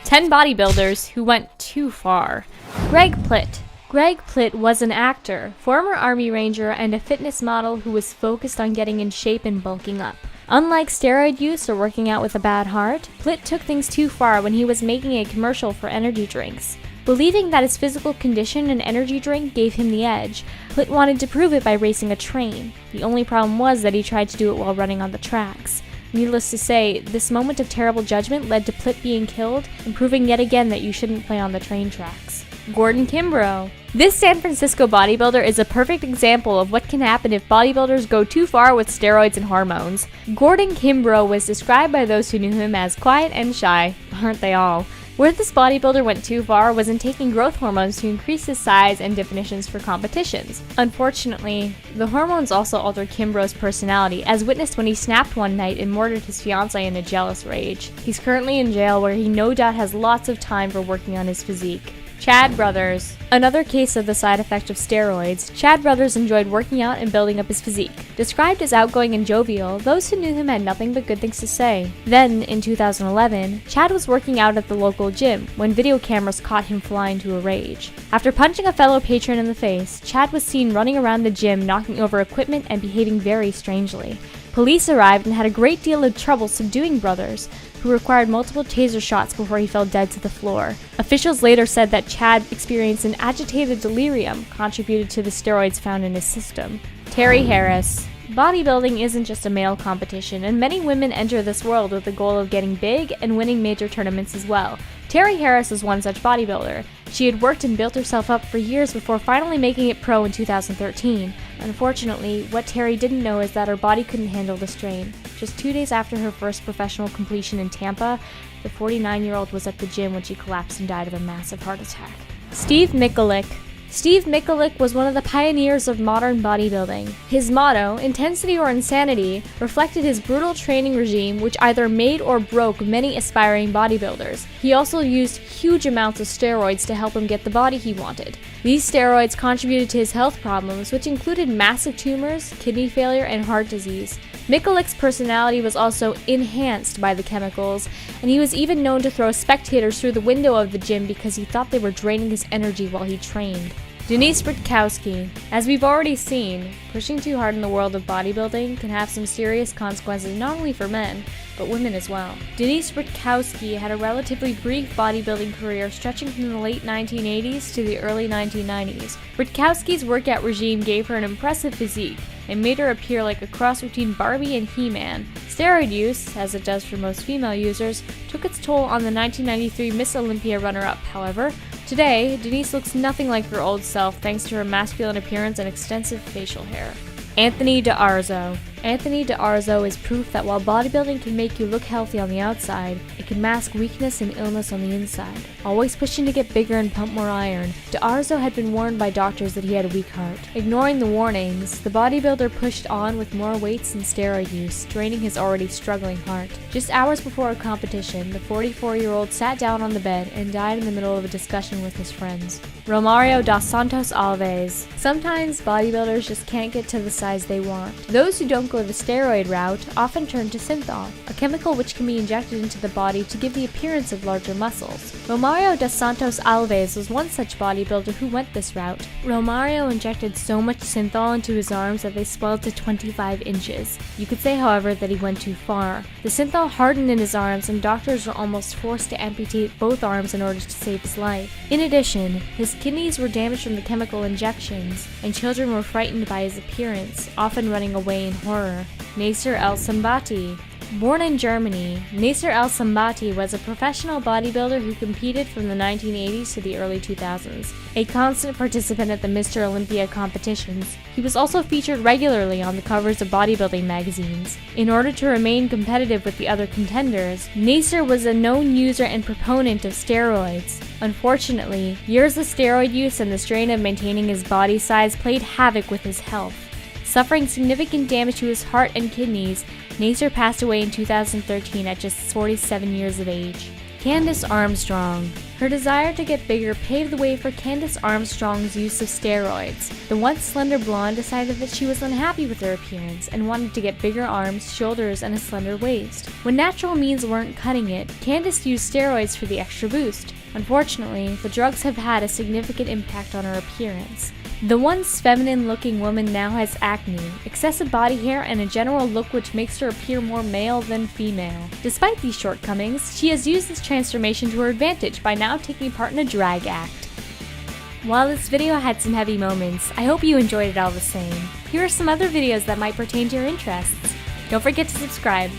10 bodybuilders who went too far. Greg Plitt. Greg Plitt was an actor, former Army Ranger, and a fitness model who was focused on getting in shape and bulking up. Unlike steroid use or working out with a bad heart, Plitt took things too far when he was making a commercial for energy drinks. Believing that his physical condition and energy drink gave him the edge, Plitt wanted to prove it by racing a train. The only problem was that he tried to do it while running on the tracks. Needless to say, this moment of terrible judgment led to Plitt being killed and proving yet again that you shouldn't play on the train tracks. Gordon Kimbrough. This San Francisco bodybuilder is a perfect example of what can happen if bodybuilders go too far with steroids and hormones. Gordon Kimbrough was described by those who knew him as quiet and shy. Aren't they all? Where this bodybuilder went too far was in taking growth hormones to increase his size and definitions for competitions. Unfortunately, the hormones also altered Kimbrough's personality, as witnessed when he snapped one night and murdered his fiancée in a jealous rage. He's currently in jail, where he no doubt has lots of time for working on his physique. Chad Brothers. Another case of the side effect of steroids, Chad Brothers enjoyed working out and building up his physique. Described as outgoing and jovial, those who knew him had nothing but good things to say. Then, in 2011, Chad was working out at the local gym when video cameras caught him flying to a rage. After punching a fellow patron in the face, Chad was seen running around the gym, knocking over equipment and behaving very strangely. Police arrived and had a great deal of trouble subduing Brothers, who required multiple taser shots before he fell dead to the floor. Officials later said that Chad experienced an agitated delirium contributed to the steroids found in his system. Terry Harris. Bodybuilding isn't just a male competition, and many women enter this world with the goal of getting big and winning major tournaments as well. Terry Harris is one such bodybuilder. She had worked and built herself up for years before finally making it pro in 2013. Unfortunately, what Terry didn't know is that her body couldn't handle the strain. Just 2 days after her first professional completion in Tampa, the 49-year-old was at the gym when she collapsed and died of a massive heart attack. Steve Mikulik. Steve Mikulik was one of the pioneers of modern bodybuilding. His motto, intensity or insanity, reflected his brutal training regime, which either made or broke many aspiring bodybuilders. He also used huge amounts of steroids to help him get the body he wanted. These steroids contributed to his health problems, which included massive tumors, kidney failure, and heart disease. Mikulik's personality was also enhanced by the chemicals, and he was even known to throw spectators through the window of the gym because he thought they were draining his energy while he trained. Denise Britkowski. As we've already seen, pushing too hard in the world of bodybuilding can have some serious consequences not only for men, but women as well. Denise Britkowski had a relatively brief bodybuilding career stretching from the late 1980s to the early 1990s. Britkowski's workout regime gave her an impressive physique and made her appear like a cross between Barbie and He-Man. Steroid use, as it does for most female users, took its toll on the 1993 Miss Olympia runner-up, however. Today, Denise looks nothing like her old self thanks to her masculine appearance and extensive facial hair. Anthony D'Arzo. Anthony D'Arzo is proof that while bodybuilding can make you look healthy on the outside, it can mask weakness and illness on the inside. Always pushing to get bigger and pump more iron, D'Arzo had been warned by doctors that he had a weak heart. Ignoring the warnings, the bodybuilder pushed on with more weights and steroid use, draining his already struggling heart. Just hours before a competition, the 44-year-old sat down on the bed and died in the middle of a discussion with his friends. Romario dos Santos Alves. Sometimes bodybuilders just can't get to the size they want. Those who don't go the steroid route often turn to synthol, a chemical which can be injected into the body to give the appearance of larger muscles. Romario dos Santos Alves was one such bodybuilder who went this route. Romario injected so much synthol into his arms that they swelled to 25 inches. You could say, however, that he went too far. The synthol hardened in his arms, and doctors were almost forced to amputate both arms in order to save his life. In addition, his kidneys were damaged from the chemical injections, and children were frightened by his appearance, often running away in horror. Nasser El-Sambati. Born in Germany, Nasser El-Sambati was a professional bodybuilder who competed from the 1980s to the early 2000s. A constant participant at the Mr. Olympia competitions, he was also featured regularly on the covers of bodybuilding magazines. In order to remain competitive with the other contenders, Nasser was a known user and proponent of steroids. Unfortunately, years of steroid use and the strain of maintaining his body size played havoc with his health. Suffering significant damage to his heart and kidneys, Nasser passed away in 2013 at just 47 years of age. Candace Armstrong. Her desire to get bigger paved the way for Candace Armstrong's use of steroids. The once slender blonde decided that she was unhappy with her appearance and wanted to get bigger arms, shoulders, and a slender waist. When natural means weren't cutting it, Candace used steroids for the extra boost. Unfortunately, the drugs have had a significant impact on her appearance. The once feminine-looking woman now has acne, excessive body hair, and a general look which makes her appear more male than female. Despite these shortcomings, she has used this transformation to her advantage by now taking part in a drag act. While this video had some heavy moments, I hope you enjoyed it all the same. Here are some other videos that might pertain to your interests. Don't forget to subscribe.